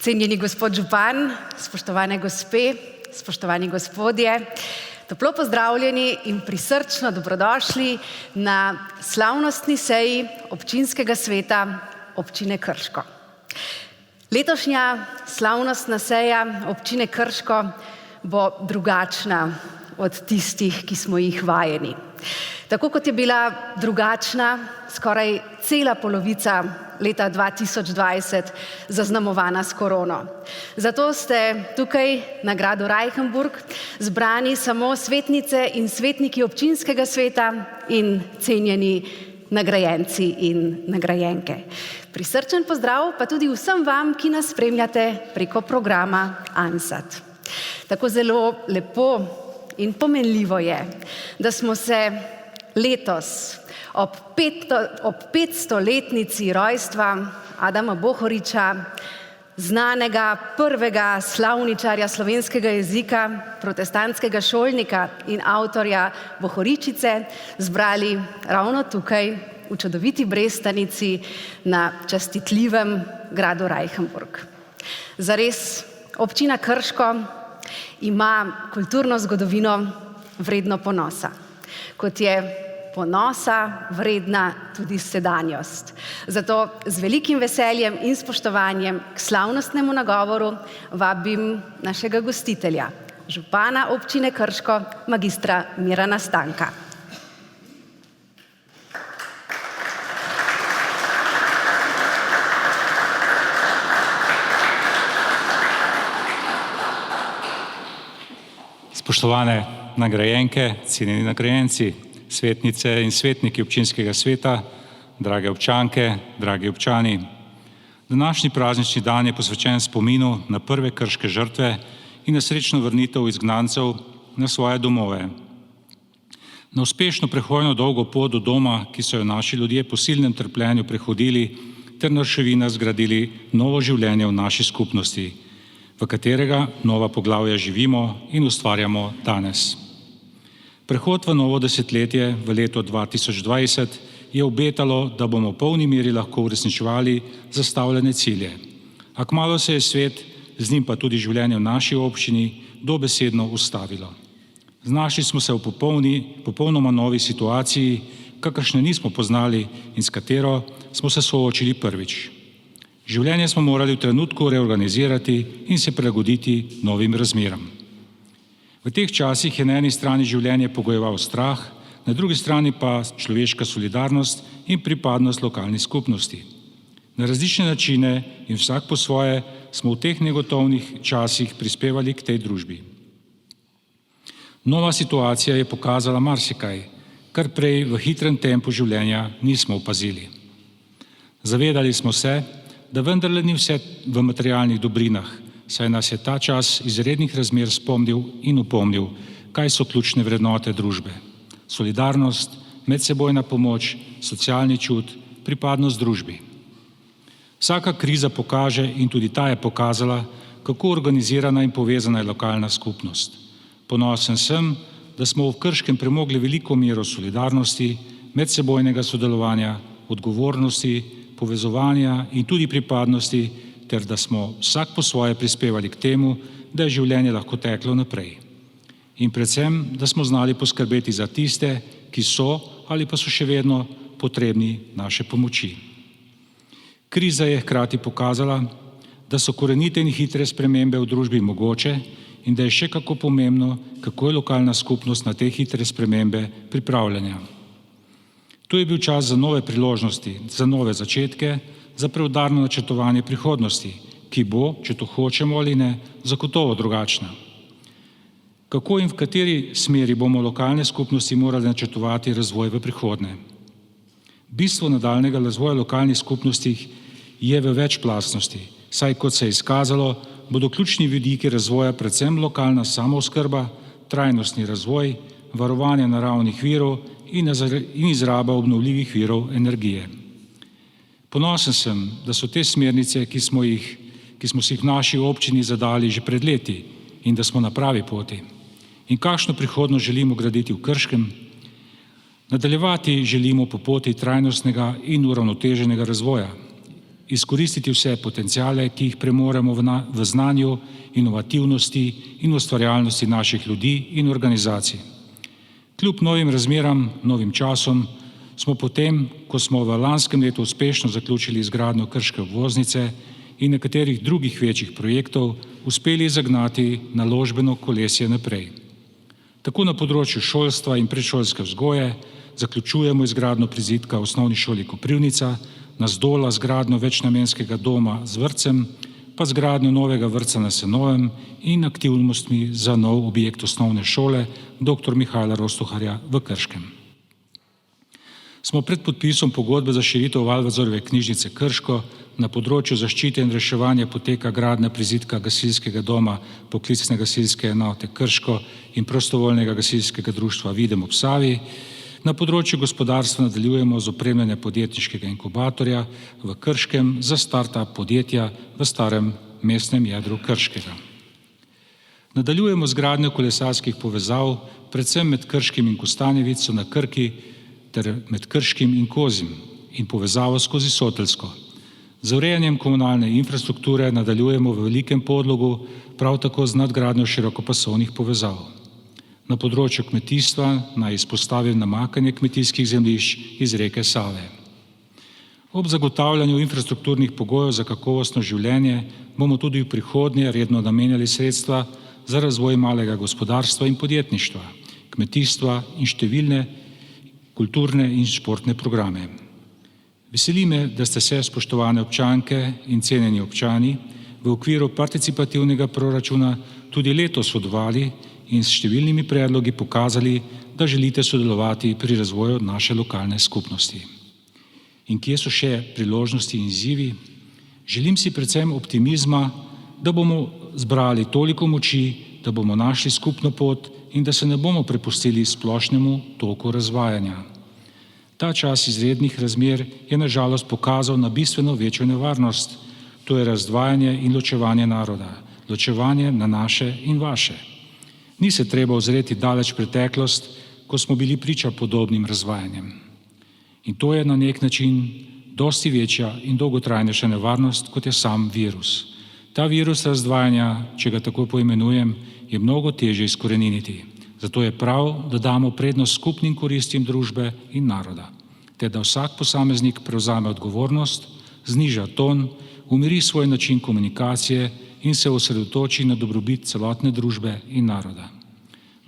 Cenjeni gospod župan, spoštovane gospe, spoštovani gospodje, toplo pozdravljeni in prisrčno dobrodošli na slavnostni seji občinskega sveta občine Krško. Letošnja slavnostna seja občine Krško bo drugačna od tistih, ki smo jih vajeni. Tako kot je bila drugačna skoraj cela polovica leta 2020 zaznamovana s korono. Zato ste tukaj na gradu Reichenburg zbrani samo svetnice in svetniki občinskega sveta in cenjeni nagrajenci in nagrajenke. Prisrčen pozdrav pa tudi vsem vam, ki nas spremljate preko programa Ansat. Tako zelo lepo in pomenljivo je, da smo se letos ob 500-letnici rojstva Adama Bohoriča, znanega prvega slavničarja slovenskega jezika, protestantskega šolnika in avtorja Bohoričice, zbrali ravno tukaj v čudoviti Brestanici na častitljivem gradu Reichenburg. Zares, občina Krško ima kulturno zgodovino vredno ponosa, kot je ponosa vredna tudi sedanjost. Zato z velikim veseljem in spoštovanjem k slavnostnemu nagovoru vabim našega gostitelja, župana občine Krško, magistra Mirana Stanka. Spoštovane nagrajenke, cenjeni nagrajenci, svetnice in svetniki občinskega sveta, drage občanke, dragi občani. Današnji praznični dan je posvečen spominu na prve krške žrtve in na srečno vrnitev izgnancev na svoje domove. Na uspešno prehojno dolgo pot do doma, ki so jo naši ljudje po silnem trpljenju prehodili, ter na ruševinah zgradili novo življenje v naši skupnosti, v katerega nova poglavja živimo in ustvarjamo danes. Prehod v novo desetletje v leto 2020 je obetalo, da bomo v polni meri lahko uresničevali zastavljene cilje. A kmalu se je svet, z njim pa tudi življenje v naši občini, dobesedno ustavilo. Znašli smo se v popolnoma novi situaciji, kakršne nismo poznali in s katero smo se soočili prvič. Življenje smo morali v trenutku reorganizirati in se prilagoditi novim razmeram. V teh časih je na eni strani življenje pogojeval strah, na drugi strani pa človeška solidarnost in pripadnost lokalni skupnosti. Na različne načine in vsak po svoje smo v teh negotovnih časih prispevali k tej družbi. Nova situacija je pokazala marsikaj, kar prej v hitrem tempu življenja nismo opazili. Zavedali smo se, da vendarle ni vse v materialnih dobrinah, saj nas je ta čas izrednih razmer spomnil in opomnil, kaj so ključne vrednote družbe. Solidarnost, medsebojna pomoč, socialni čut, pripadnost družbi. Vsaka kriza pokaže in tudi ta je pokazala, kako organizirana in povezana je lokalna skupnost. Ponosen sem, da smo v Krškem premogli veliko mero solidarnosti, medsebojnega sodelovanja, odgovornosti, povezovanja in tudi pripadnosti, ter da smo vsak po svoje prispevali k temu, da je življenje lahko teklo naprej. In predvsem, da smo znali poskrbeti za tiste, ki so ali pa so še vedno potrebni naše pomoči. Kriza je hkrati pokazala, da so korenite in hitre spremembe v družbi mogoče in da je še kako pomembno, kako je lokalna skupnost na te hitre spremembe pripravljena. To je bil čas za nove priložnosti, za nove začetke, za preudarno načrtovanje prihodnosti, ki bo, če to hočemo ali ne, zagotovo drugačna. Kako in v kateri smeri bomo lokalne skupnosti morali načrtovati razvoj v prihodnje? Bistvo nadaljnjega razvoja lokalnih skupnosti je v večplastnosti, saj kot se je izkazalo, bodo ključni vidiki razvoja predvsem lokalna samooskrba, trajnostni razvoj, varovanje naravnih virov in izraba obnovljivih virov energije. Ponosen sem, da so te smernice, ki smo si jih v naši občini zadali že pred leti in da smo na pravi poti. In kakšno prihodnost želimo graditi v Krškem? Nadaljevati želimo po poti trajnostnega in uravnoteženega razvoja. izkoristiti vse potencijale, ki jih premoremo v znanju, inovativnosti in ustvarjalnosti naših ljudi in organizacij. Kljub novim razmeram, novim časom, smo potem, ko smo v lanskem letu uspešno zaključili izgradnjo krške obvoznice in nekaterih drugih večjih projektov, uspeli zagnati naložbeno kolesje naprej. Tako na področju šolstva in predšolske vzgoje zaključujemo izgradnjo prizidka v osnovni šoli Koprivnica, Nazdola zgradnjo večnamenskega doma z vrtcem, pa zgradnjo novega vrtca na Senovem in aktivnostmi za nov objekt osnovne šole dr. Mihajla Rostoharja v Krškem. Smo pred podpisom pogodbe za širitev Valvazorjeve knjižnice Krško, na področju zaščite in reševanja poteka gradnja prizidka gasilskega doma poklicne gasilske enote Krško in prostovoljnega gasilskega društva Videm ob Savi. Na področju gospodarstva nadaljujemo z opremljanjem podjetniškega inkubatorja v Krškem za start-up podjetja v starem mestnem jedru Krškega. Nadaljujemo z gradnjo kolesarskih povezav, predvsem med Krškim in Kostanjevico na Krki ter med Krškim in Kozjim in povezavo skozi Soteljsko. Z urejanjem komunalne infrastrukture nadaljujemo v Velikem Podlogu, prav tako z nadgradnjo širokopasovnih povezav. Na področju kmetijstva naj izpostavim namakanje kmetijskih zemljišč iz reke Save. Ob zagotavljanju infrastrukturnih pogojev za kakovostno življenje bomo tudi v prihodnje redno namenjali sredstva za razvoj malega gospodarstva in podjetništva, kmetijstva in številne kulturne in športne programe. Veseli me, da ste se, spoštovane občanke in cenjeni občani, v okviru participativnega proračuna tudi letos odzvali in s številnimi predlogi pokazali, da želite sodelovati pri razvoju naše lokalne skupnosti. In kje so še priložnosti in izzivi? Želim si predvsem optimizma, da bomo zbrali toliko moči, da bomo našli skupno pot in da se ne bomo prepustili splošnemu toku razvajanja. Ta čas izrednih razmer je na žalost pokazal na bistveno večjo nevarnost, to je razdvajanje in ločevanje naroda, ločevanje na naše in vaše. Ni se treba ozreti daleč preteklost, ko smo bili priča podobnim razvajanjem. In to je na nek način dosti večja in dolgotrajnejša nevarnost, kot je sam virus. Ta virus razdvajanja, če ga tako poimenujem, je mnogo težje izkoreniniti. Zato je prav, da damo prednost skupnim koristim družbe in naroda, ter da vsak posameznik prevzame odgovornost, zniža ton, umiri svoj način komunikacije in se osredotoči na dobrobit celotne družbe in naroda.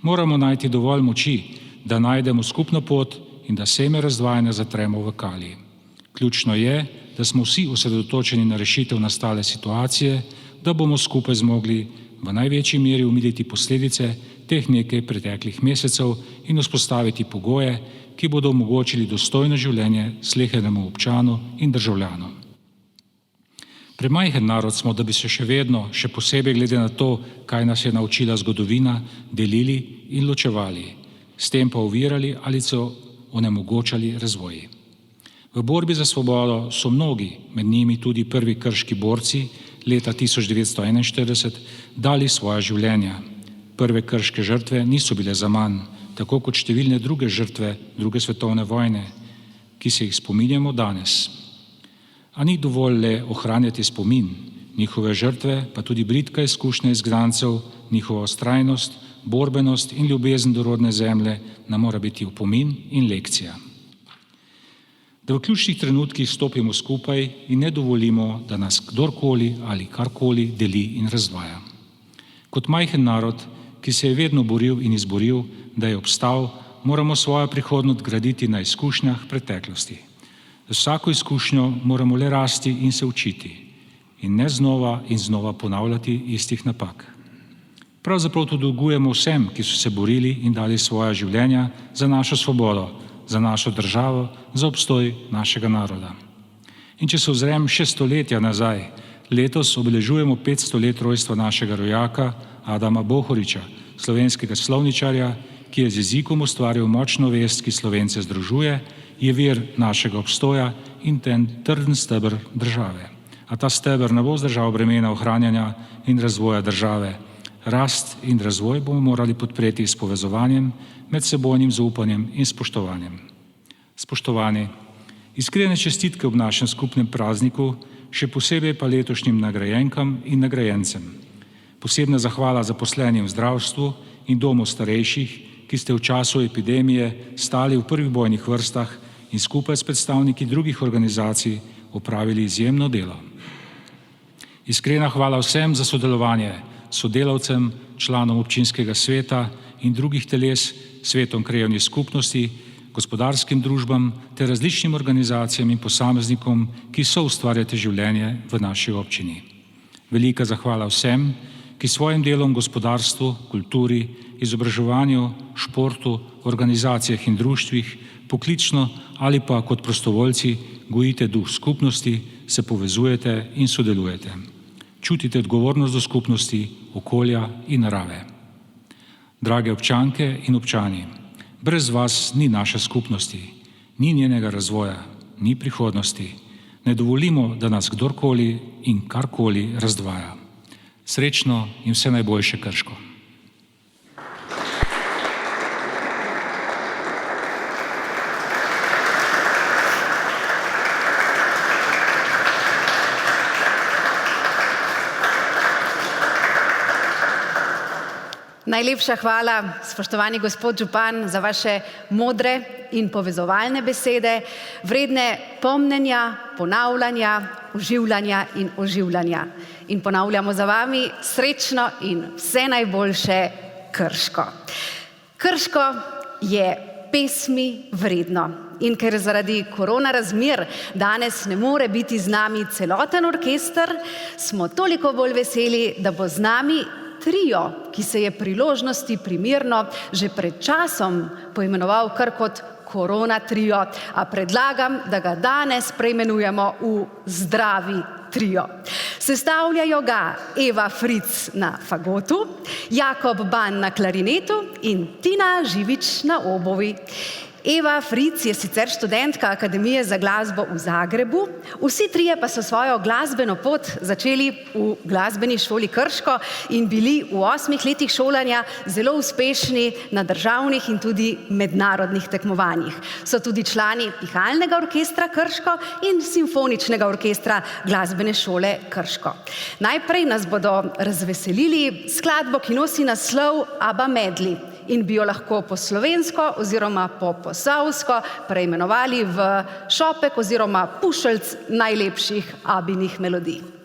Moramo najti dovolj moči, da najdemo skupno pot in da seme razdvajanja zatremo v kali. Ključno je, da smo vsi osredotočeni na rešitev nastale situacije, da bomo skupaj zmogli v največji meri omiliti posledice teh nekaj preteklih mesecev in vzpostaviti pogoje, ki bodo omogočili dostojno življenje slehernemu občanu in državljanu. Premajhen narod smo, da bi se še vedno, še posebej glede na to, kaj nas je naučila zgodovina, delili in ločevali, s tem pa ovirali ali so onemogočali razvoj. V borbi za svobodo so mnogi, med njimi tudi prvi krški borci, leta 1941 dali svoja življenja. Prve krške žrtve niso bile zaman, tako kot številne druge žrtve druge svetovne vojne, ki se jih spominjamo danes. A ni dovolj le ohranjati spomin, njihove žrtve, pa tudi bridka izkušnja izgnancev, njihova vztrajnost, borbenost in ljubezen do rodne zemlje nam mora biti opomin in lekcija. Da v ključnih trenutkih stopimo skupaj in ne dovolimo, da nas kdorkoli ali karkoli deli in razdvaja. Kot majhen narod, ki se je vedno boril in izboril, da je obstal, moramo svojo prihodnost graditi na izkušnjah preteklosti. Z vsako izkušnjo moramo le rasti in se učiti in ne znova in znova ponavljati istih napak. Pravzaprav to dolgujemo vsem, ki so se borili in dali svoja življenja za našo svobodo, za našo državo, za obstoj našega naroda. In če se ozrem še stoletja nazaj, letos obeležujemo 500 let rojstva našega rojaka Adama Bohoriča, slovenskega slovničarja, ki je z jezikom ustvaril močno vest, ki Slovence združuje, je vir našega obstoja in ten trden steber države. A ta steber ne bo zdržal bremena ohranjanja in razvoja države. Rast in razvoj bomo morali podpreti s povezovanjem, medsebojnim zaupanjem in spoštovanjem. Spoštovani, iskrene čestitke ob našem skupnem prazniku, še posebej pa letošnjim nagrajenkam in nagrajencem. Posebna zahvala zaposlenim v zdravstvu in domu starejših, ki ste v času epidemije stali v prvih bojnih vrstah in skupaj s predstavniki drugih organizacij opravili izjemno delo. Iskrena hvala vsem za sodelovanje, sodelavcem, članom občinskega sveta in drugih teles, svetom krajevnih skupnosti, gospodarskim družbam ter različnim organizacijam in posameznikom, ki so ustvarjate življenje v naši občini. Velika zahvala vsem, ki svojim delom v gospodarstvu, kulturi, izobraževanju, športu, organizacijah in društvih, poklično ali pa kot prostovoljci gojite duh skupnosti, se povezujete in sodelujete. Čutite odgovornost do skupnosti, okolja in narave. Drage občanke in občani, brez vas ni naše skupnosti, ni njenega razvoja, ni prihodnosti. Ne dovolimo, da nas kdorkoli in karkoli razdvaja. Srečno in vse najboljše, Krško. Najlepša hvala, spoštovani gospod župan, za vaše modre in povezovalne besede, vredne pomnenja, ponavljanja, oživljanja in oživljanja. In ponavljamo za vami srečno in vse najboljše, Krško. Krško je pesmi vredno. In ker zaradi korona razmer danes ne more biti z nami celoten orkester, smo toliko bolj veseli, da bo z nami trio, ki se je priložnosti primerno že pred časom poimenoval kar kot Korona trio, a predlagam, da ga danes preimenujemo v Zdravi trio. Sestavljajo ga Eva Fritz na fagotu, Jakob Ban na klarinetu in Tina Živič na obovi. Eva Fritz je sicer študentka Akademije za glasbo v Zagrebu, vsi trije pa so svojo glasbeno pot začeli v glasbeni šoli Krško in bili v 8 letih šolanja zelo uspešni na državnih in tudi mednarodnih tekmovanjih. So tudi člani pihalnega orkestra Krško in simfoničnega orkestra glasbene šole Krško. Najprej nas bodo razveselili skladbo, ki nosi naslov Abba Medley in bi jo lahko po slovensko oziroma po posavsko preimenovali v šopek oziroma pušeljc najlepših Abbinih melodij.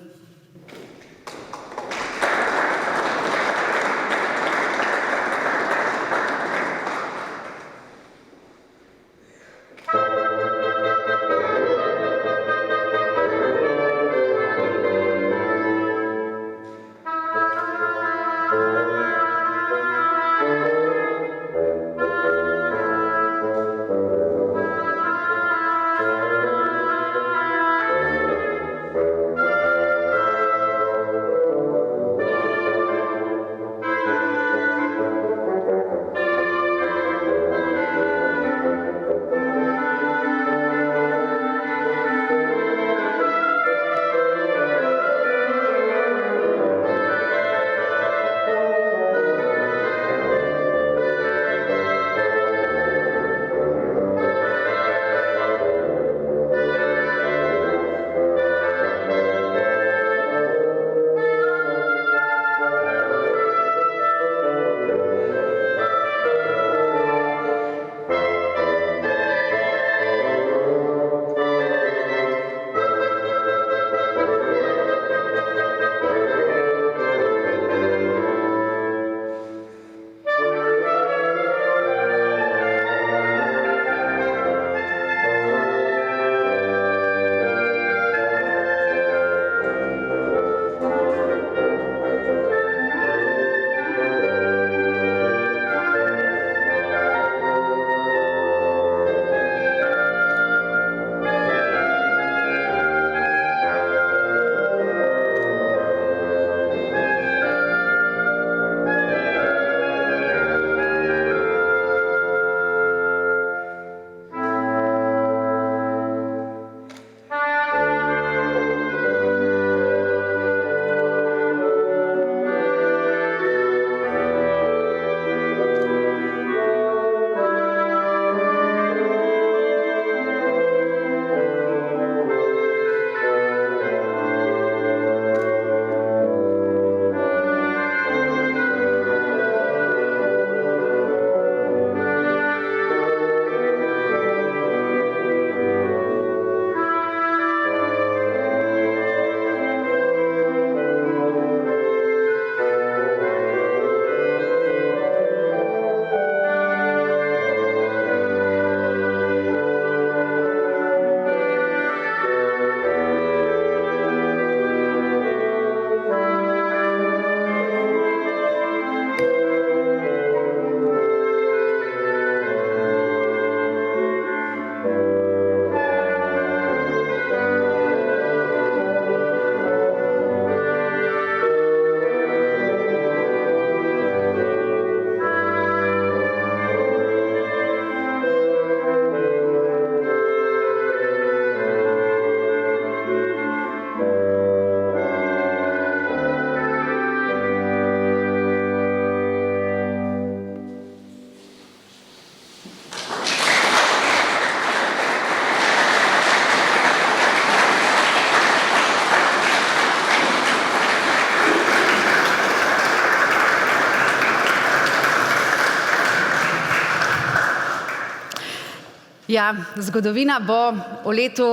Ja, zgodovina bo o letu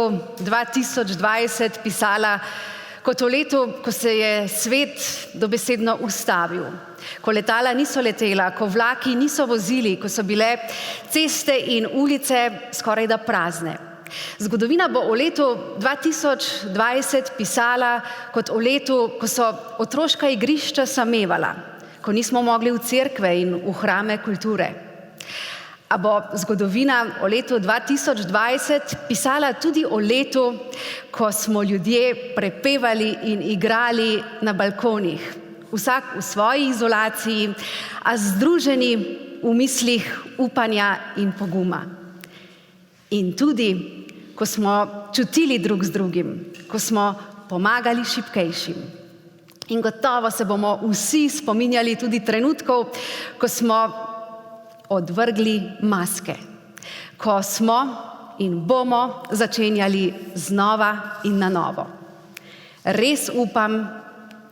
2020 pisala kot o letu, ko se je svet dobesedno ustavil. Ko letala niso letela, ko vlaki niso vozili, ko so bile ceste in ulice skorajda prazne. Zgodovina bo o letu 2020 pisala kot o letu, ko so otroška igrišča samevala, ko nismo mogli v cerkve in v hrame kulture. A bo zgodovina o letu 2020 pisala tudi o letu, ko smo ljudje prepevali in igrali na balkonih, vsak v svoji izolaciji, a združeni v mislih upanja in poguma. In tudi, ko smo čutili drug z drugim, ko smo pomagali šibkejšim. In gotovo se bomo vsi spominjali tudi trenutkov, ko smo odvrgli maske, ko smo in bomo začenjali znova in na novo. Res upam,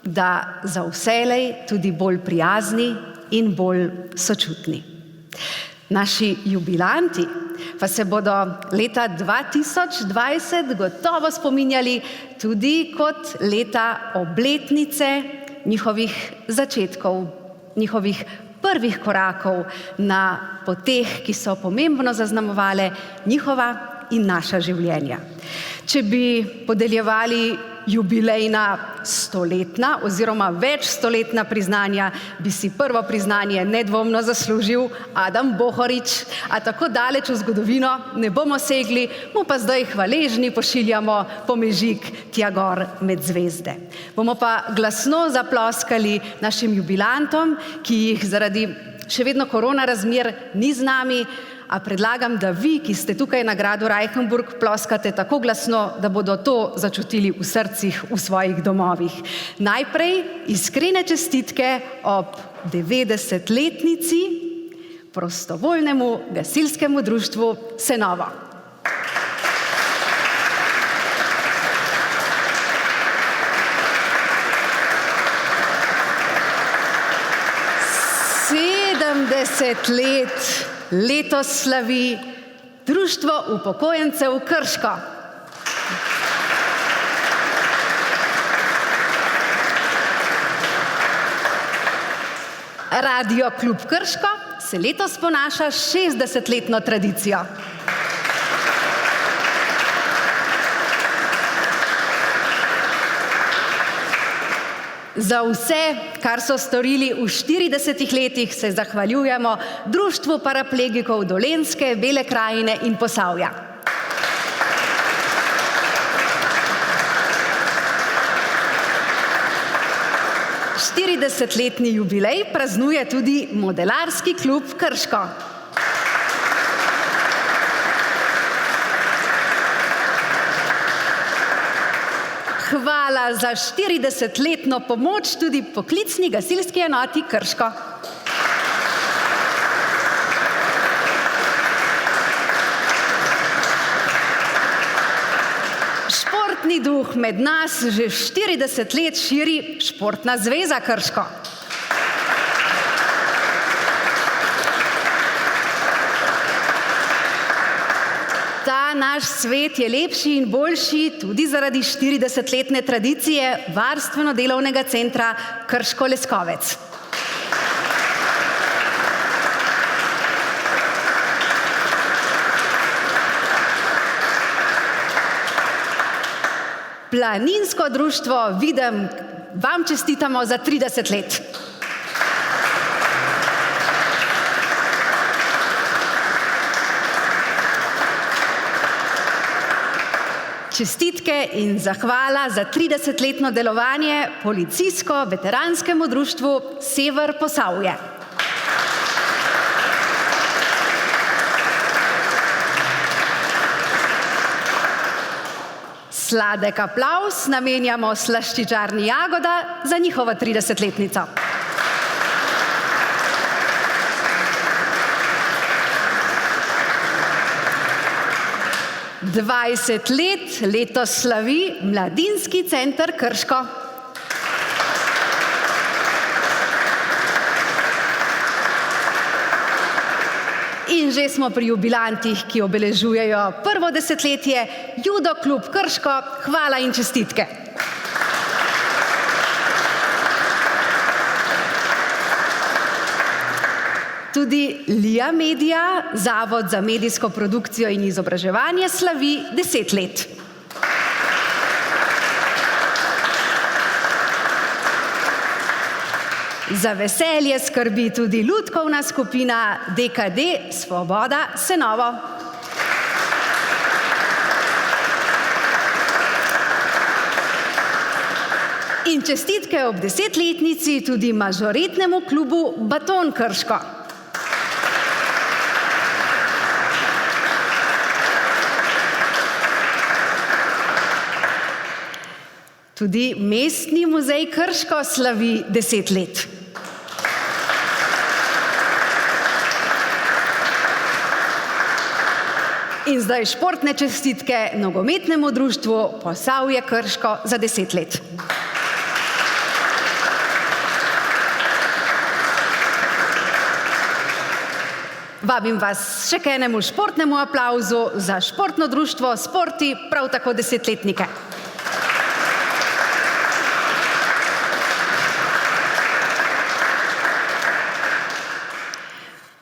da za vselej tudi bolj prijazni in bolj sočutni. Naši jubilanti pa se bodo leta 2020 gotovo spominjali tudi kot leta obletnice njihovih začetkov, njihovih prvih korakov na poteh, ki so pomembno zaznamovale njihova in naša življenja. Če bi podeljevali jubilejna stoletna oziroma večstoletna priznanja, bi si prvo priznanje nedvomno zaslužil Adam Bohorič, a tako daleč v zgodovino ne bomo segli, mu pa zdaj hvaležni pošiljamo pomežik tja gor med zvezde. Bomo pa glasno zaploskali našim jubilantom, ki jih zaradi še vedno korona razmer ni z nami, a predlagam, da vi, ki ste tukaj na gradu Reichenburg, ploskate tako glasno, da bodo to začutili v srcih v svojih domovih. Najprej iskrene čestitke ob 90-letnici prostovoljnemu gasilskemu društvu Senovo. Let letos slavi Društvo upokojencev Krško. Radio Klub Krško se letos ponaša 60-letno tradicijo. Za vse, kar so storili v 40 letih, se zahvaljujemo Društvu paraplegikov Dolenjske, Bele krajine in Posavja. Štiridesetletni jubilej praznuje tudi Modelarski klub Krško. Hvala za 40-letno pomoč tudi poklicni gasilski enoti Krško. Športni duh med nas že 40 let širi Športna zveza Krško. Ta naš svet je lepši in boljši tudi zaradi 40-letne tradicije varstveno-delovnega centra Krško Leskovec. Planinsko društvo Videm, vam čestitamo za 30 let. Čestitke in zahvala za 30-letno delovanje policijsko-veteranskemu društvu Sever Posavje. Sladek aplavz namenjamo slaščičarni Jagoda za njihovo 30-letnico. Dvajset let letos slavi Mladinski center Krško. In že smo pri jubilantih, ki obeležujejo prvo desetletje. Judo klub Krško, hvala in čestitke. Tudi Lia Media, Zavod za medijsko produkcijo in izobraževanje, slavi 10 let. Za veselje skrbi tudi lutkovna skupina DKD Svoboda Senovo. In čestitke ob 10-letnici tudi mažoretnemu klubu Baton Krško. Tudi Mestni muzej Krško slavi 10 let. In zdaj športne čestitke nogometnemu društvu Posavje Krško za 10 let. Vabim vas še k enemu športnemu aplavzu za športno društvo Sporti, prav tako 10-letnike.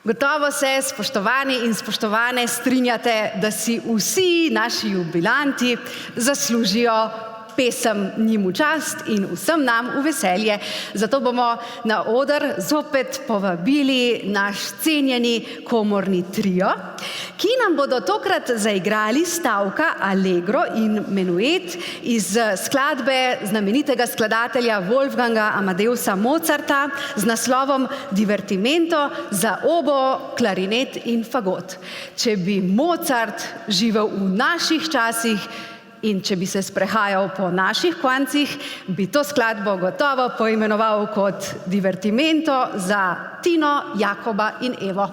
Gotovo se, spoštovani in spoštovane, strinjate, da si vsi naši jubilanti zaslužijo pesem njim v čast in vsem nam v veselje. Zato bomo na oder zopet povabili naš cenjeni komorni trio, ki nam bodo tokrat zaigrali stavka Allegro in Menuet iz skladbe znamenitega skladatelja Wolfganga Amadeusa Mozarta z naslovom Divertimento za obo, klarinet in fagot. Če bi Mozart živel v naših časih in če bi se sprehajal po naših koncih, bi to skladbo gotovo poimenoval kot Divertimento za Tino, Jakoba in Evo.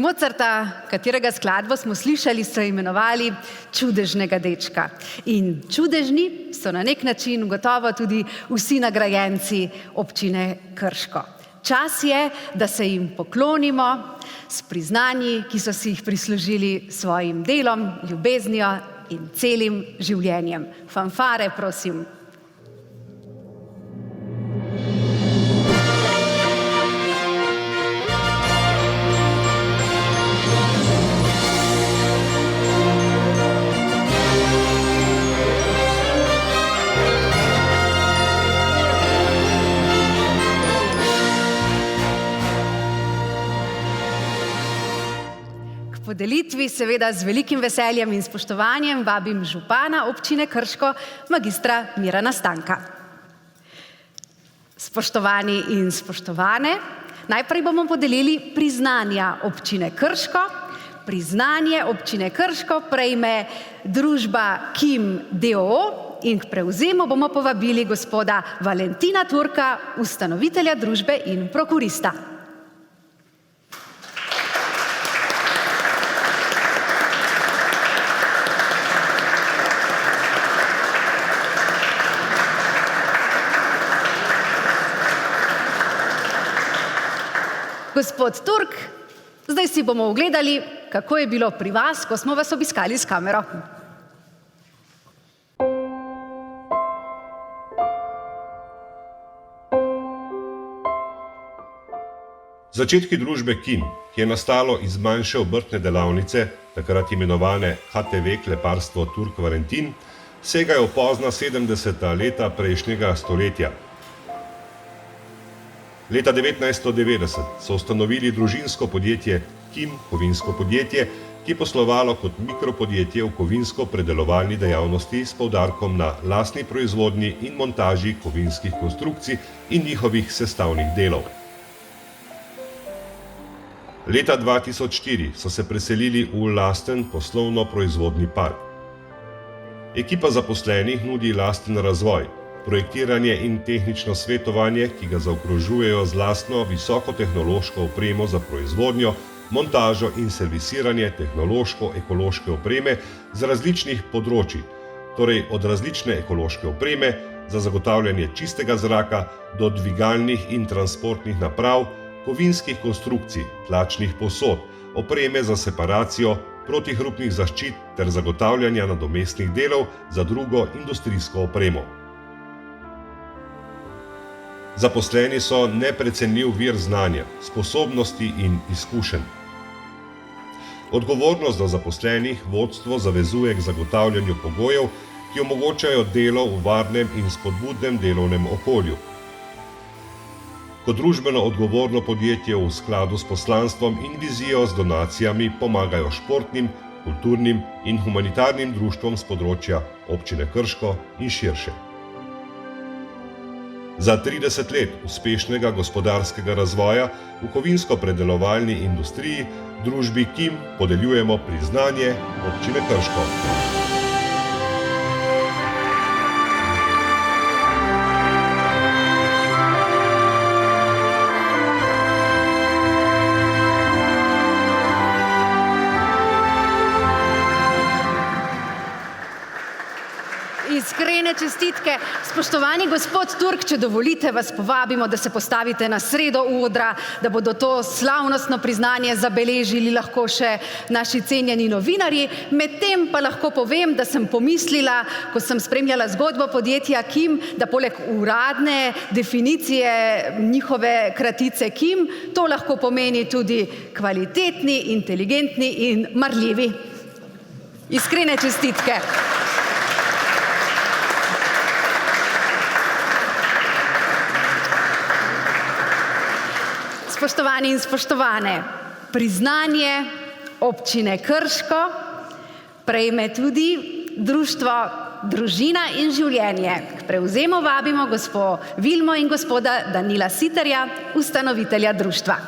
Mozarta, katerega skladbo smo slišali, so imenovali čudežnega dečka. In čudežni so na nek način gotovo tudi vsi nagrajenci občine Krško. Čas je, da se jim poklonimo s priznanji, ki so si jih prislužili s svojim delom, ljubeznijo in celim življenjem. Fanfare, prosim. Podelitvi seveda z velikim veseljem in spoštovanjem vabim župana občine Krško, magistra Mirana Stanka. Spoštovani in spoštovane, najprej bomo podelili priznanja občine Krško. Priznanje občine Krško prejme družba KIM d.o.o. in k prevzemu bomo povabili gospoda Valentina Turka, ustanovitelja družbe in prokurista. Gospod Turk, zdaj si bomo ogledali, kako je bilo pri vas, ko smo vas obiskali s kamero. Začetki družbe KIM, ki je nastalo iz manjše obrtne delavnice, takrat imenovane HTV Kleparstvo Turk Valentin, segajo v pozna 70. leta prejšnjega stoletja. Leta 1990 so ustanovili družinsko podjetje KIM, kovinsko podjetje, ki je poslovalo kot mikropodjetje v kovinsko-predelovalni dejavnosti s poudarkom na lastni proizvodnji in montaži kovinskih konstrukcij in njihovih sestavnih delov. Leta 2004 so se preselili v lasten poslovno-proizvodni park. Ekipa zaposlenih nudi lasten razvoj, projektiranje in tehnično svetovanje, ki ga zaokrožujejo z lastno visokotehnološko opremo za proizvodnjo, montažo in servisiranje tehnološko-ekološke opreme z različnih področij, torej od različne ekološke opreme za zagotavljanje čistega zraka do dvigalnih in transportnih naprav, kovinskih konstrukcij, tlačnih posod, opreme za separacijo, protihrupnih zaščit ter zagotavljanja nadomestnih delov za drugo industrijsko opremo. Zaposleni so neprecenljiv vir znanja, sposobnosti in izkušenj. Odgovornost do zaposlenih vodstvo zavezuje k zagotavljanju pogojev, ki omogočajo delo v varnem in spodbudnem delovnem okolju. Kot družbeno odgovorno podjetje v skladu s poslanstvom in vizijo z donacijami pomagajo športnim, kulturnim in humanitarnim društvom s področja občine Krško in širše. Za 30 let uspešnega gospodarskega razvoja v kovinsko-predelovalni industriji družbi KIM podeljujemo priznanje občine Krško. Iskrene čestitke. Spoštovani gospod Turk, če dovolite, vas povabimo, da se postavite na sredo odra, da bodo to slavnostno priznanje zabeležili lahko še naši cenjeni novinarji. Medtem pa lahko povem, da sem pomislila, ko sem spremljala zgodbo podjetja KIM, da poleg uradne definicije njihove kratice KIM, to lahko pomeni tudi kvalitetni, inteligentni in marljivi. Iskrene čestitke. Spoštovani in spoštovane, priznanje občine Krško prejme tudi društvo Družina in življenje. K prevzemu vabimo gospo Vilmo in gospoda Danila Siterja, ustanovitelja društva.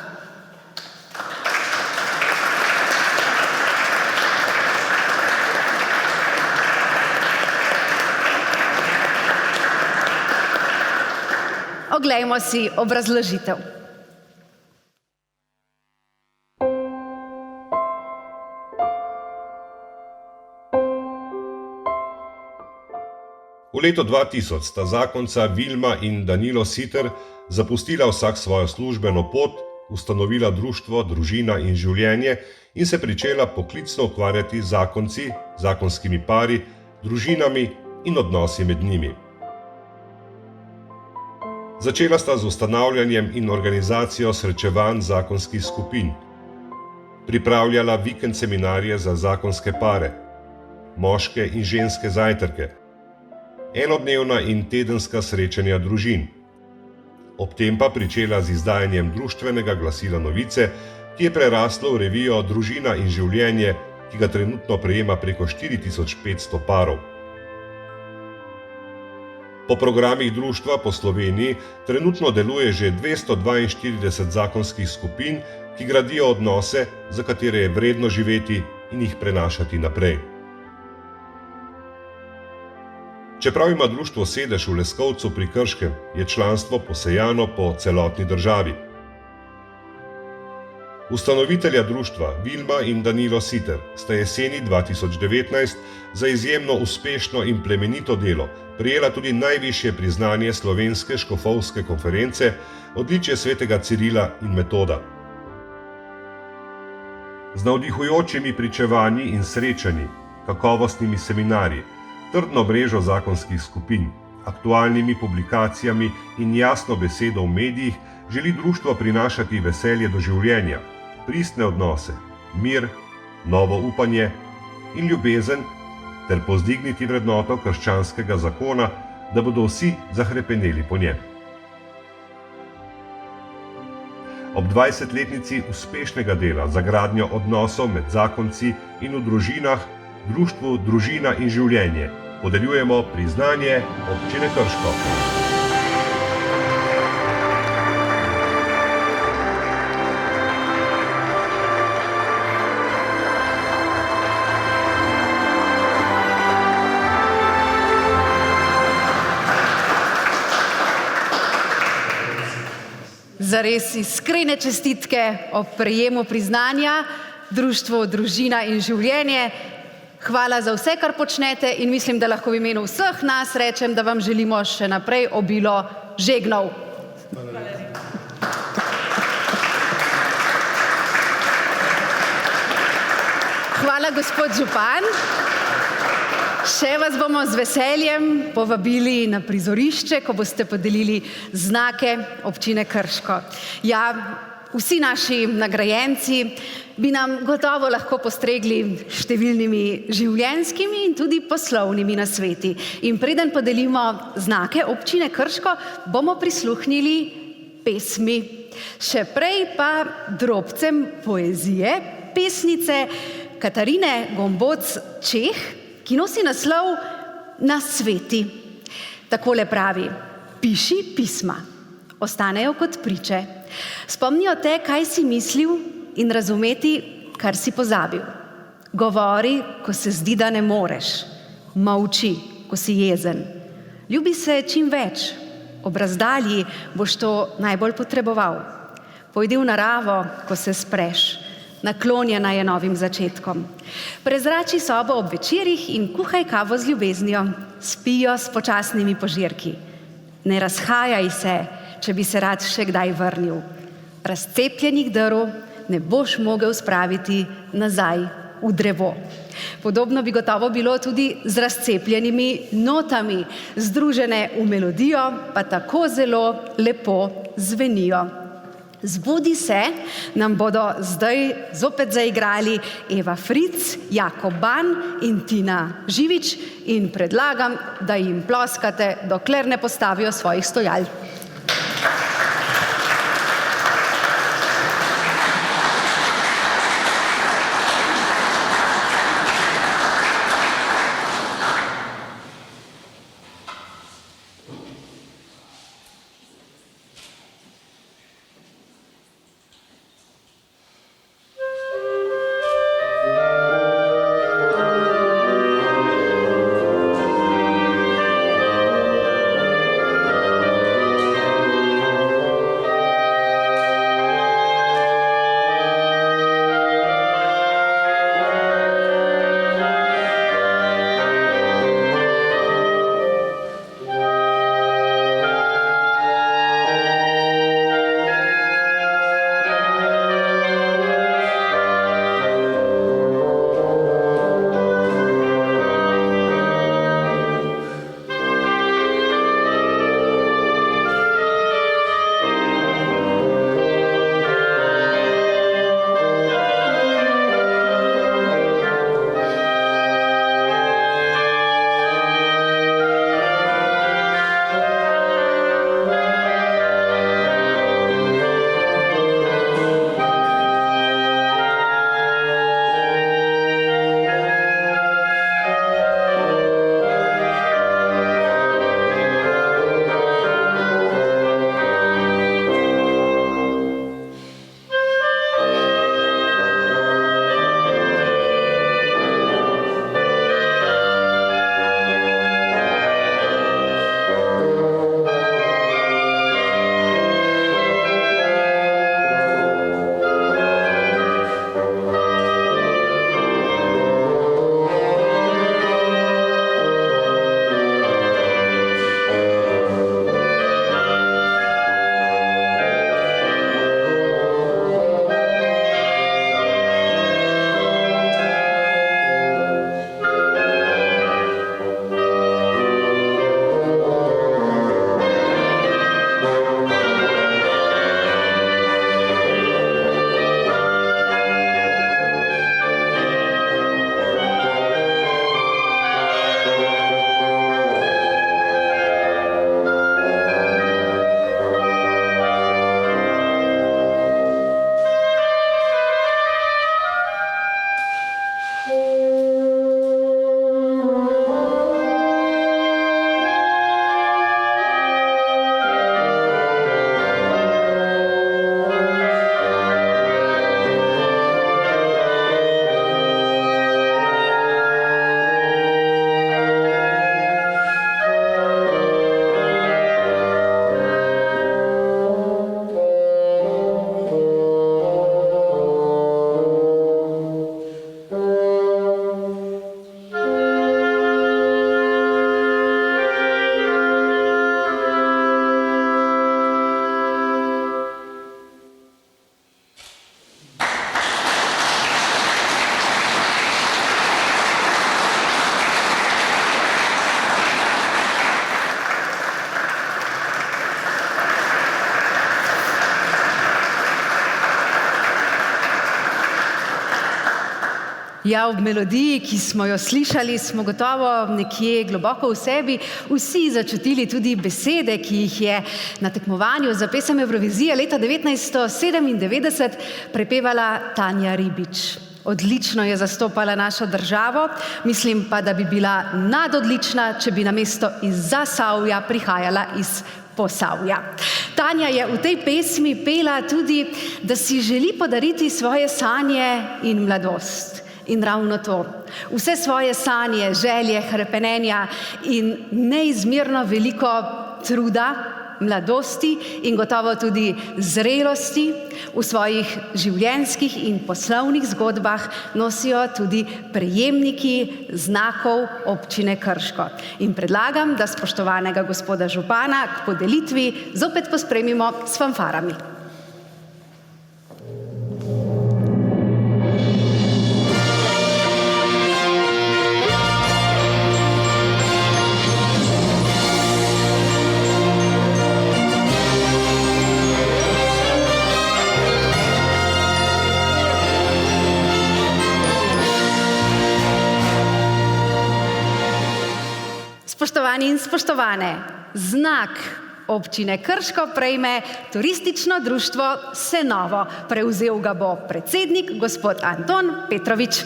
Oglejmo si obrazložitev. letu 2000 sta zakonca Vilma in Danilo Siter zapustila vsak svojo službeno pot, ustanovila društvo Družina in življenje in se pričela poklicno ukvarjati z zakonci, zakonskimi pari, družinami in odnosi med njimi. Začela sta z ustanavljanjem in organizacijo srečevanj zakonskih skupin, pripravljala vikend seminarje za zakonske pare, moške in ženske zajtrke, enodnevna in tedenska srečanja družin. Ob tem pa pričela z izdajanjem društvenega glasila Novice, ki je preraslo v revijo Družina in življenje, ki ga trenutno prejema preko 4500 parov. Po programih društva po Sloveniji trenutno deluje že 242 zakonskih skupin, ki gradijo odnose, za katere je vredno živeti in jih prenašati naprej. Čeprav ima društvo sedež v Leskovcu pri Krškem, je članstvo posejano po celotni državi. Ustanovitelja društva Vilma in Danilo Siter sta jeseni 2019 za izjemno uspešno in plemenito delo prejela tudi najvišje priznanje Slovenske škofovske konference, odličje svetega Cirila in Metoda. Z navdihujočimi pričevanji in srečanji, kakovostnimi seminarji, trdno mrežo zakonskih skupin, aktualnimi publikacijami in jasno besedo v medijih želi društvo prinašati veselje do življenja, pristne odnose, mir, novo upanje in ljubezen ter povzdigniti vrednoto krščanskega zakona, da bodo vsi zahrepeneli po njem. Ob 20-letnici uspešnega dela za gradnjo odnosov med zakonci in v družinah društvu Družina in življenje podeljujemo priznanje Občine Krško. Zares iskrene čestitke ob prejemu priznanja Društvu Družina in življenje. Hvala za vse, kar počnete in mislim, da lahko v imenu vseh nas rečem, da vam želimo še naprej obilo žegnov. Hvala, gospod župan. Še vas bomo z veseljem povabili na prizorišče, ko boste podelili znake Občine Krško. Ja, vsi naši nagrajenci bi nam gotovo lahko postregli številnimi življenjskimi in tudi poslovnimi nasveti. In preden podelimo znake Občine Krško, bomo prisluhnili pesmi. Še prej pa drobcem poezije pesnice Katarine Gomboc Čeh, ki nosi naslov Nasveti. Takole pravi: piši pisma, ostanejo kot priče. Spomnijo te, kaj si mislil, in razumeti, kar si pozabil. Govori, ko se zdi, da ne moreš. Molči, ko si jezen. Ljubi se čim več. Ob razdalji boš to najbolj potreboval. Pojdi v naravo, ko se spreš. Naklonjena je novim začetkom. Prezrači sobo ob večerih in kuhaj kavo z ljubeznijo. Spijo s počasnimi požirki. Ne razhajaj se, če bi se rad še kdaj vrnil. Razcepljenih drv ne boš mogel spraviti nazaj v drevo. Podobno bi gotovo bilo tudi z razcepljenimi notami, združene v melodijo, pa tako zelo lepo zvenijo. Zbudi se nam bodo zdaj zopet zaigrali Eva Fritz, Jakob Ban in Tina Živič in predlagam, da jim ploskate, dokler ne postavijo svojih stojal. Ja, ob melodiji, ki smo jo slišali, smo gotovo nekje globoko v sebi vsi začutili tudi besede, ki jih je na tekmovanju za pesem Evrovizije leta 1997 prepevala Tanja Ribič. Odlično je zastopala našo državo, mislim pa, da bi bila nadodlična, če bi namesto iz Zasavja prihajala iz Posavja. Tanja je v tej pesmi pela tudi, da si želi podariti svoje sanje in mladost. In ravno to, vse svoje sanje, želje, hrepenenja in neizmerno veliko truda, mladosti in gotovo tudi zrelosti v svojih življenjskih in poslovnih zgodbah nosijo tudi prejemniki znakov občine Krško. In predlagam, da spoštovanega gospoda župana k podelitvi zopet pospremimo s fanfarami. Spoštovani in spoštovane, znak občine Krško prejme turistično društvo Senovo. Prevzel ga bo predsednik, gospod Anton Petrovič.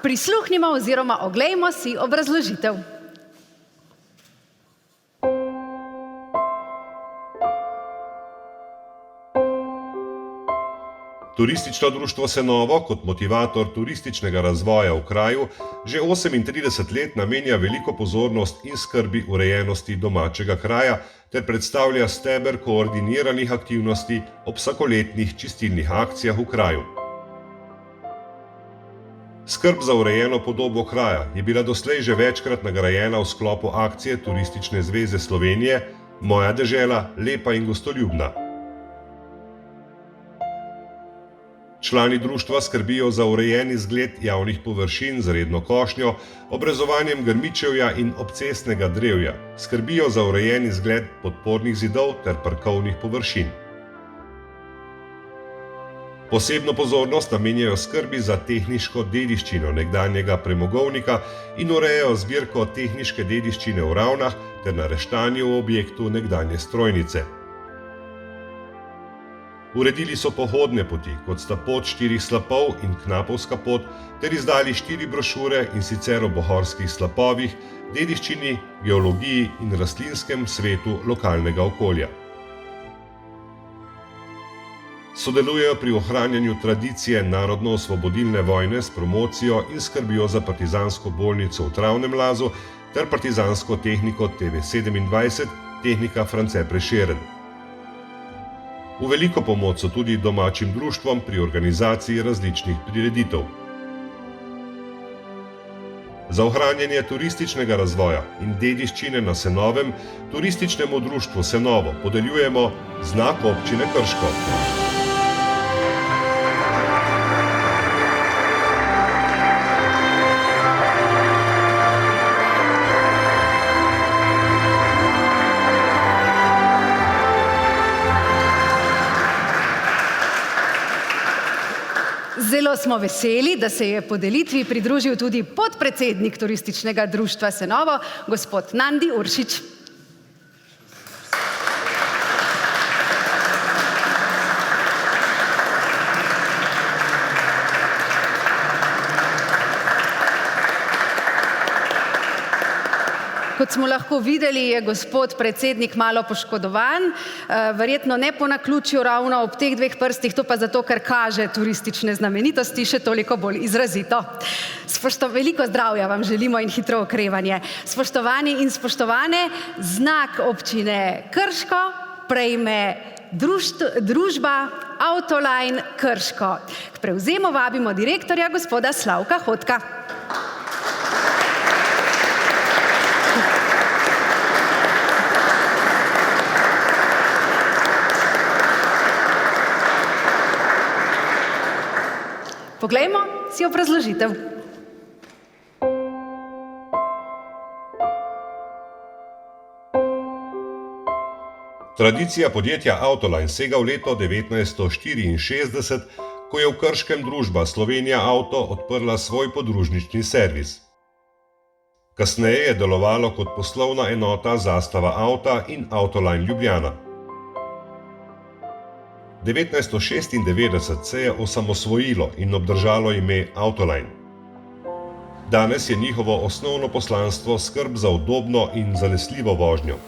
Prisluhnimo oziroma oglejmo si obrazložitev. Turistično društvo Senovo kot motivator turističnega razvoja v kraju že 38 let namenja veliko pozornost in skrbi urejenosti domačega kraja ter predstavlja steber koordiniranih aktivnosti ob vsakoletnih čistilnih akcijah v kraju. Skrb za urejeno podobo kraja je bila doslej že večkrat nagrajena v sklopu akcije Turistične zveze Slovenije Moja dežela, lepa in gostoljubna. Člani društva skrbijo za urejen izgled javnih površin z redno košnjo, obrezovanjem grmičevja in obcestnega drevja, skrbijo za urejen izgled podpornih zidov ter parkovnih površin. Posebno pozornost namenjajo skrbi za tehniško dediščino nekdanjega premogovnika in urejajo zbirko tehniške dediščine v Ravnah ter na Reštanju v objektu nekdanje strojnice. Uredili so pohodne poti, kot sta pot 4 slapov in Knapovska pot, ter izdali 4 brošure, in sicer o bohorskih slapovih, dediščini, geologiji in rastlinskem svetu lokalnega okolja. Sodelujejo pri ohranjanju tradicije narodno-osvobodilne vojne s promocijo in skrbijo za partizansko bolnico v Travnem Lazu ter partizansko tehniko TV27, tehnika France Prešeren. V veliko pomoč so tudi domačim društvom pri organizaciji različnih prireditev. Za ohranjanje turističnega razvoja in dediščine na Senovem turističnemu društvu Senovo podeljujemo znak občine Krško. Zelo smo veseli, da se je podelitvi pridružil tudi podpredsednik Turističnega društva Senovo, gospod Nandi Uršič. Kot smo lahko videli, je gospod predsednik malo poškodovan, verjetno ne po naključju ravno ob teh 2 prstih, to pa zato, ker kaže turistične znamenitosti še toliko bolj izrazito. Veliko zdravja vam želimo in hitro okrevanje. Spoštovani in spoštovane, znak občine Krško prejme družba Autoline Krško. K prevzemu vabimo direktorja gospoda Slavka Hotka. Poglejmo si obrazložitev. Tradicija podjetja Autoline sega v leto 1964, ko je v Krškem družba Slovenija Auto odprla svoj podružnični servis. Kasneje je delovalo kot poslovna enota Zastava Auta in Autoline Ljubljana. 1996 se je osamosvojilo in obdržalo ime Autoline. Danes je njihovo osnovno poslanstvo skrb za udobno in zanesljivo vožnjo.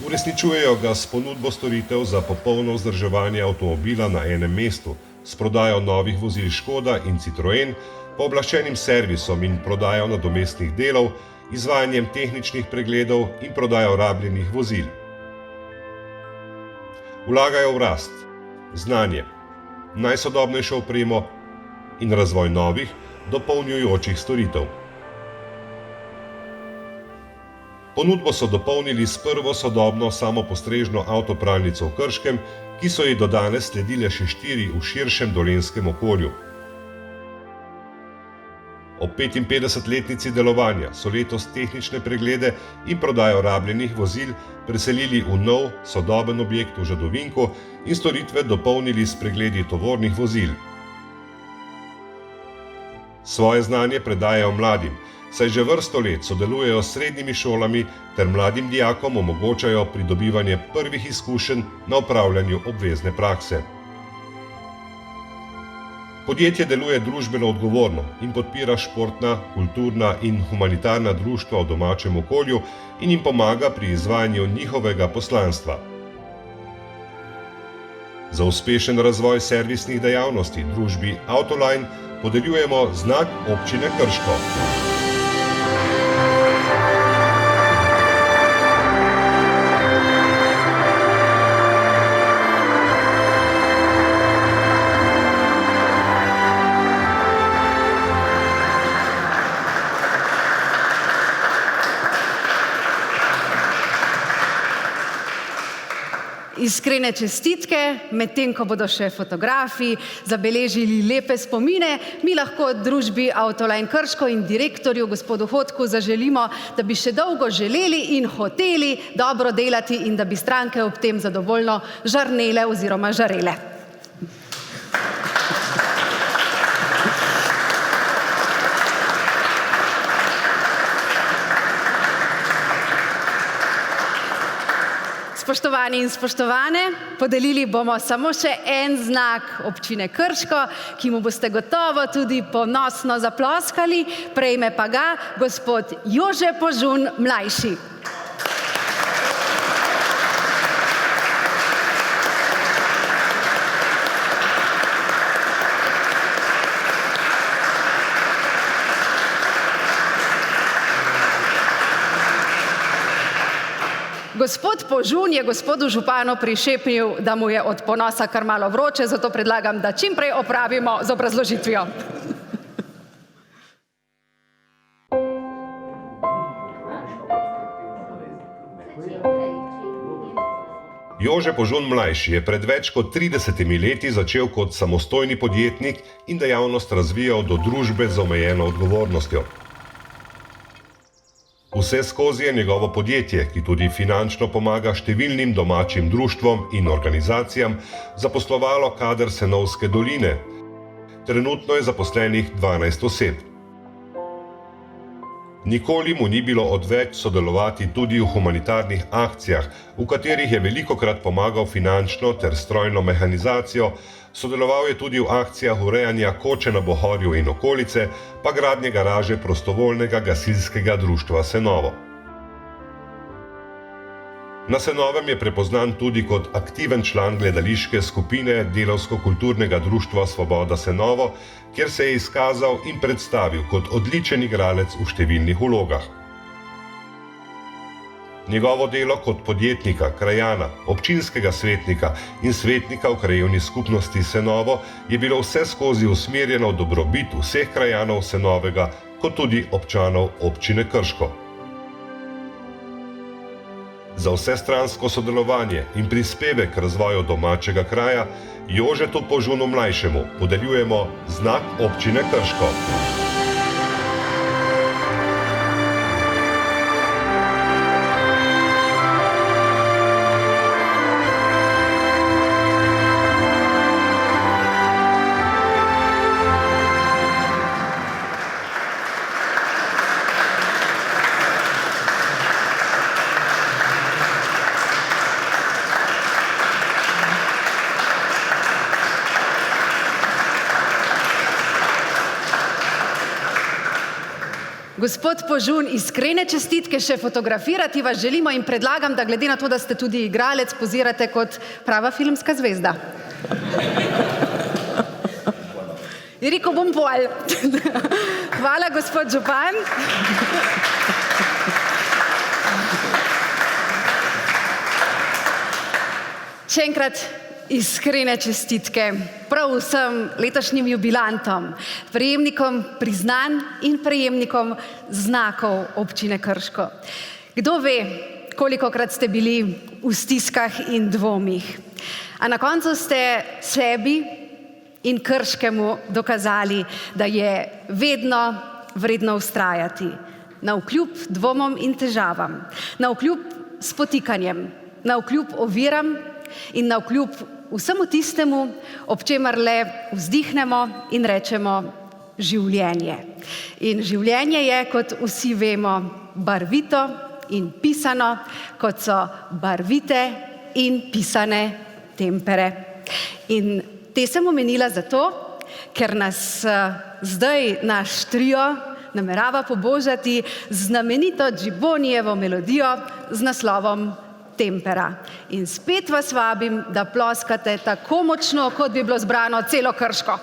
Uresničujejo ga s ponudbo storitev za popolno vzdrževanje avtomobila na enem mestu, s prodajo novih vozil Škoda in Citroen, pooblaščenim servisom in prodajo nadomestnih delov, izvajanjem tehničnih pregledov in prodajo rabljenih vozil. Vlagajo v rast, znanje, najsodobnejšo opremo in razvoj novih, dopolnjujočih storitev. Ponudbo so dopolnili s prvo sodobno samopostrežno avtopralnico v Krškem, ki so ji do danes sledile še 4 v širšem dolenjskem okolju. Ob 55-letnici delovanja so letos tehnične preglede in prodajo rabljenih vozil preselili v nov, sodoben objekt v Žadovinku in storitve dopolnili s pregledi tovornih vozil. Svoje znanje predajajo mladim, saj že vrsto let sodelujejo s srednjimi šolami ter mladim dijakom omogočajo pridobivanje prvih izkušenj na opravljanju obvezne prakse. Podjetje deluje družbeno odgovorno in podpira športna, kulturna in humanitarna društva v domačem okolju in jim pomaga pri izvajanju njihovega poslanstva. Za uspešen razvoj servisnih dejavnosti družbi Autoline podeljujemo znak občine Krško. Iskrene čestitke, medtem ko bodo še fotografi zabeležili lepe spomine, mi lahko družbi Autoline Krško in direktorju gospodu Hodku zaželimo, da bi še dolgo želeli in hoteli dobro delati in da bi stranke ob tem zadovoljno žarnele oziroma žarele. Spoštovani in spoštovane, podelili bomo samo še en znak občine Krško, ki mu boste gotovo tudi ponosno zaploskali, prejme pa ga gospod Jože Požun mlajši. Gospod Požun je gospodu županu prišepnil, da mu je od ponosa kar malo vroče, zato predlagam, da čim prej opravimo z obrazložitvijo. Jože Požun mlajši je pred več kot 30 leti začel kot samostojni podjetnik in dejavnost razvijal do družbe z omejeno odgovornostjo. Vse skozi je njegovo podjetje, ki tudi finančno pomaga številnim domačim društvom in organizacijam, zaposlovalo kader Senovske doline. Trenutno je zaposlenih 12 oseb. Nikoli mu ni bilo odveč sodelovati tudi v humanitarnih akcijah, v katerih je velikokrat pomagal finančno ter strojno mehanizacijo, sodeloval je tudi v akcijah urejanja Koče na Bohorju in okolice, pa gradnje garaže prostovoljnega gasilskega društva Senovo. Na Senovem je prepoznan tudi kot aktiven član gledališke skupine Delavsko-kulturnega društva Svoboda Senovo, kjer se je izkazal in predstavil kot odličen igralec v številnih vlogah. Njegovo delo kot podjetnika, krajana, občinskega svetnika in svetnika v krajevni skupnosti Senovo je bilo vseskozi usmerjeno v dobrobit vseh krajanov Senovega, kot tudi občanov občine Krško. Za vsestransko sodelovanje in prispevek k razvoju domačega kraja Jožetu Požunu mlajšemu podeljujemo znak občine Krško. Gospod Požun, iskrene čestitke, še fotografirati vas želimo in predlagam, da glede na to, da ste tudi igralec, pozirate kot prava filmska zvezda. Je rekel, bom pol. Hvala, gospod župan. Še enkrat iskrene čestitke prav vsem letošnjim jubilantom, prejemnikom priznanj in prejemnikom znakov občine Krško. Kdo ve, kolikokrat ste bili v stiskah in dvomih, a na koncu ste sebi in Krškemu dokazali, da je vedno vredno vztrajati, navkljub dvomom in težavam, navkljub spotikanjem, navkljub oviram in navkljub vsemu tistemu, ob čemer le vzdihnemo in rečemo življenje. In življenje je, kot vsi vemo, barvito in pisano, kot so barvite in pisane tempere. In te sem omenila zato, ker nas zdaj naš trio namerava pobožati z znamenito Gibbonijevo melodijo z naslovom Tempera. In spet vas vabim, da ploskate tako močno, kot bi bilo zbrano celo Krško.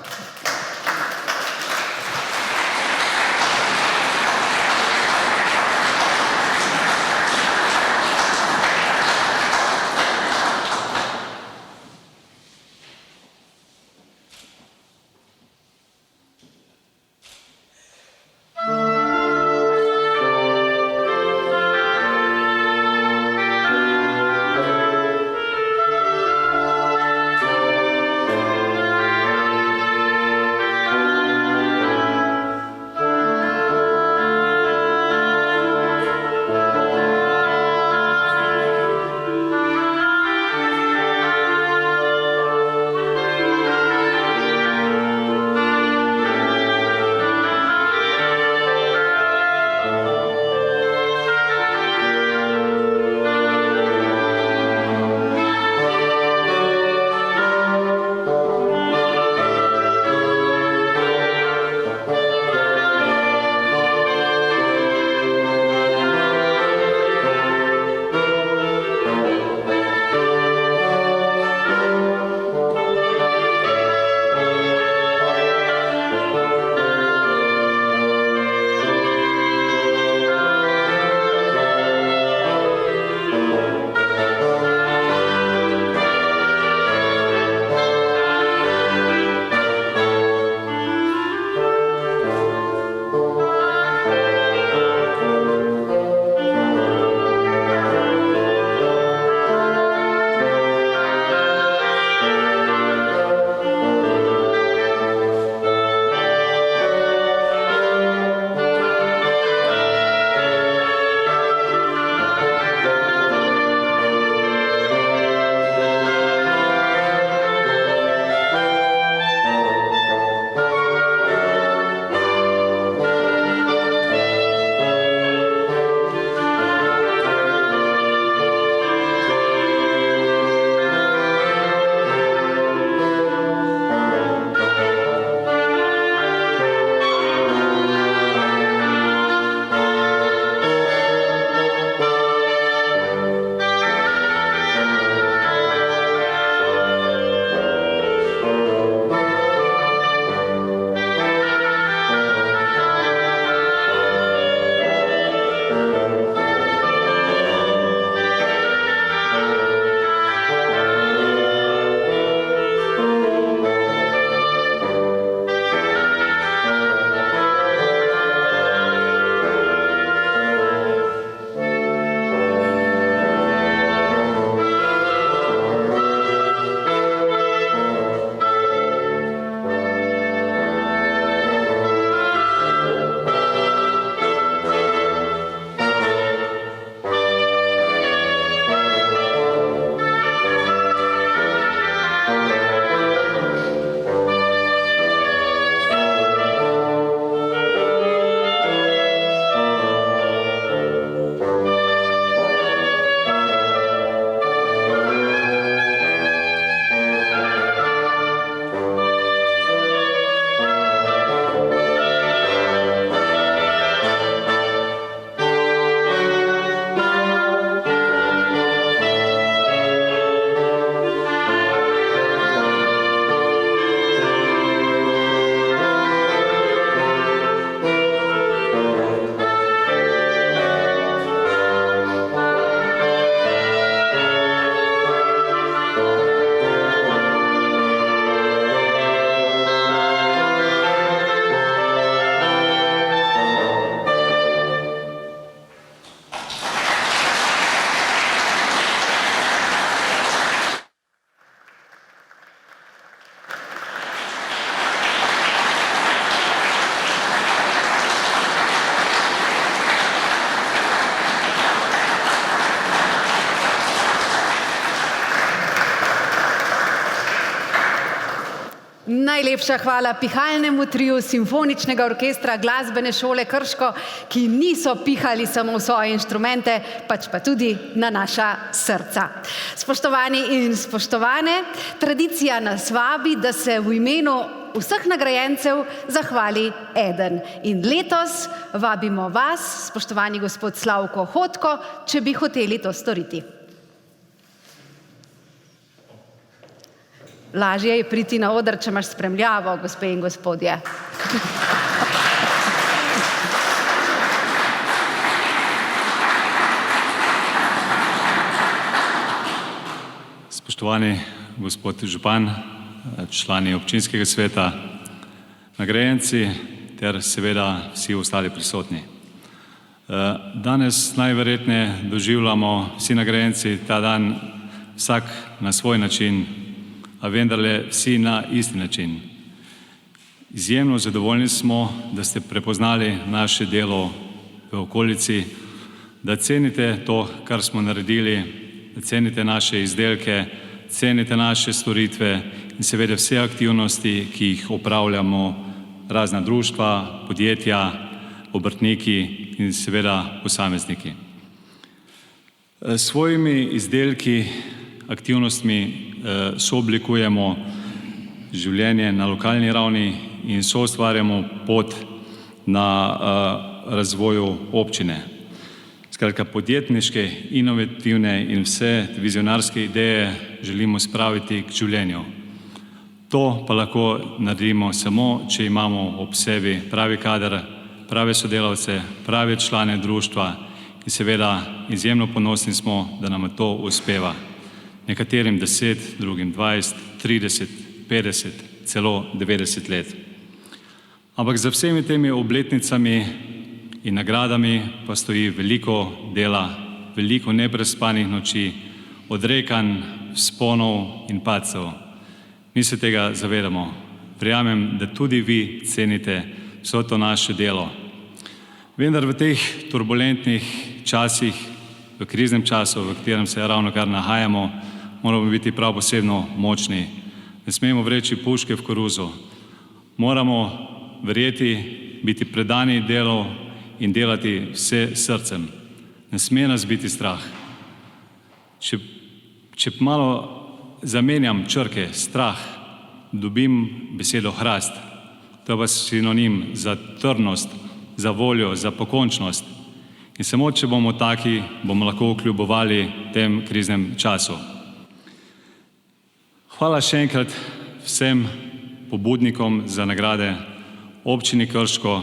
Najlepša hvala pihalnemu triu Simfoničnega orkestra Glasbene šole Krško, ki niso pihali samo v svoje inštrumente, pač pa tudi na naša srca. Spoštovani in spoštovane, tradicija nas vabi, da se v imenu vseh nagrajencev zahvali eden. In letos vabimo vas, spoštovani gospod Slavko Hotko, če bi hoteli to storiti. Lažje je priti na oder, če imaš spremljavo, gospe in gospodje. Spoštovani gospod župan, člani občinskega sveta, nagrajenci ter seveda vsi ostali prisotni. Danes najverjetneje doživljamo vsi nagrajenci ta dan vsak na svoj način, a vendarle vsi na isti način. Izjemno zadovoljni smo, da ste prepoznali naše delo v okolici, da cenite to, kar smo naredili, da cenite naše izdelke, cenite naše storitve in seveda vse aktivnosti, ki jih opravljamo, razna društva, podjetja, obrtniki in seveda posamezniki. S svojimi izdelki, aktivnostmi sooblikujemo življenje na lokalni ravni in soustvarjamo pot na razvoju občine. Skratka, podjetniške, inovativne in vse vizionarske ideje želimo spraviti k življenju. To pa lahko naredimo samo, če imamo ob sebi pravi kader, prave sodelavce, prave člane društva in seveda izjemno ponosni smo, da nam to uspeva. Nekaterim 10, drugim 20, 30, 50, celo 90 let. Ampak za vsemi temi obletnicami in nagradami pa stoji veliko dela, veliko neprespanih noči, odrekanj, vzponov in padcev. Mi se tega zavedamo. Verjamem, da tudi vi cenite vso to naše delo. Vendar v teh turbulentnih časih, v kriznem času, v katerem se ravnokar nahajamo, moramo biti prav posebno močni. Ne smemo vreči puške v koruzo. Moramo verjeti, biti predani delu in delati vse srcem. Ne sme nas biti strah. Če malo zamenjam črke, strah, dobim besedo hrast. To je pa sinonim za trdnost, za voljo, za pokončnost. In samo, če bomo taki, bomo lahko kljubovali tem kriznem času. Hvala še enkrat vsem pobudnikom za nagrade, občini Krško.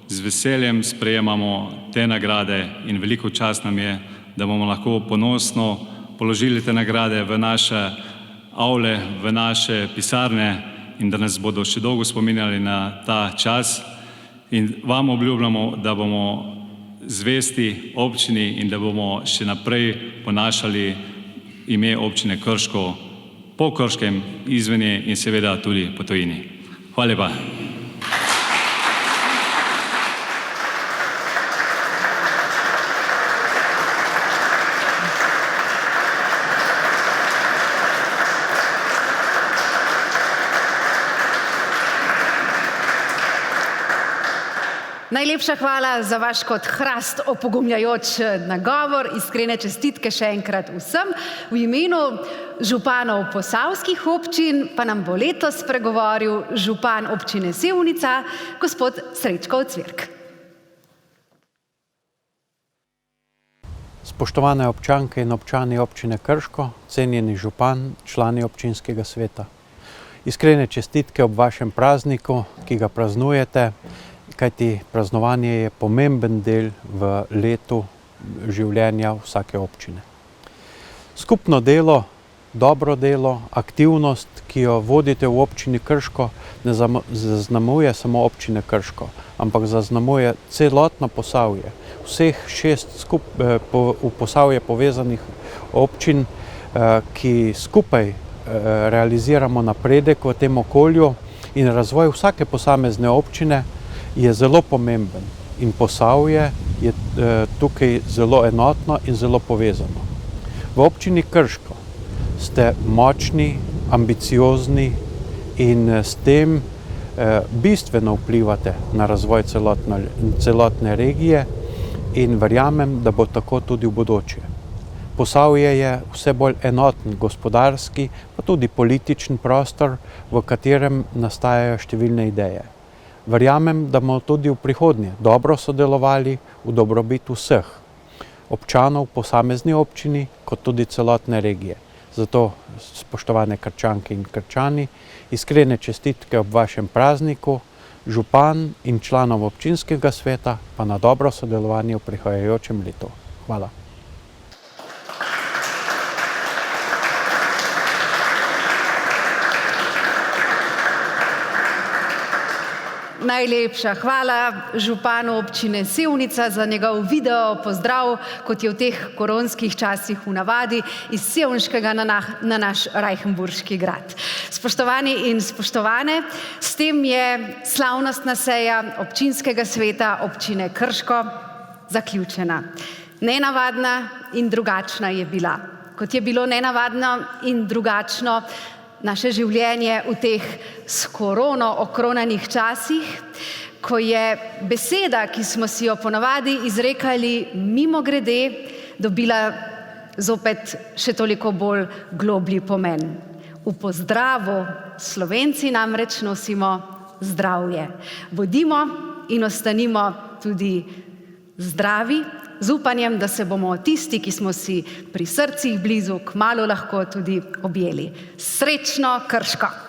Z veseljem sprejemamo te nagrade in veliko čast nam je, da bomo lahko ponosno položili te nagrade v naše avle, v naše pisarne in da nas bodo še dolgo spominjali na ta čas. In vam obljubljamo, da bomo zvesti občini in da bomo še naprej ponašali ime občine Krško po Krškem, izven nje in seveda tudi po tujini. Hvala lepa. Najlepša hvala za vaš kot hrast opogumljajoč nagovor, iskrene čestitke še enkrat vsem. V imenu županov posavskih občin pa nam bo letos spregovoril župan občine Sevnica, gospod Srečko Ocvirk. Spoštovane občanke in občani občine Krško, cenjeni župan, člani občinskega sveta. Iskrene čestitke ob vašem prazniku, ki ga praznujete, kajti praznovanje je pomemben del v letu življenja vsake občine. Skupno delo, dobro delo, aktivnost, ki jo vodite v občini Krško, ne zaznamuje samo občine Krško, ampak zaznamuje celotno Posavje. Vseh 6 v Posavje povezanih občin, ki skupaj realiziramo napredek v tem okolju in razvoj vsake posamezne občine, je zelo pomemben in Posavje je tukaj zelo enotno in zelo povezano. V občini Krško ste močni, ambiciozni in s tem bistveno vplivate na razvoj celotne regije in verjamem, da bo tako tudi v bodoče. Posavje je vse bolj enoten gospodarski, pa tudi političen prostor, v katerem nastajajo številne ideje. Verjamem, da bomo tudi v prihodnje dobro sodelovali v dobrobit vseh občanov posamezni občini, kot tudi celotne regije. Zato, spoštovane Krčanke in Krčani, iskrene čestitke ob vašem prazniku, župan in članom občinskega sveta pa na dobro sodelovanje v prihajajočem letu. Hvala. Najlepša hvala županu občine Sevnica za njegov video pozdrav, kot je v teh koronskih časih v navadi, iz Sevniškega na naš Rajhenburški grad. Spoštovani in spoštovane, s tem je slavnostna seja občinskega sveta občine Krško zaključena. Nenavadna in drugačna je bila. Kot je bilo nenavadno in drugačno naše življenje v teh s korono okronanih časih, ko je beseda, ki smo si jo ponavadi izrekali mimogrede, dobila zopet še toliko bolj globlji pomen. V pozdravu Slovenci namreč nosimo zdravje. Bodimo in ostanimo tudi zdravi, z upanjem, da se bomo tisti, ki smo si pri srcih blizu, kmalu lahko tudi objeli. Srečno, Krško!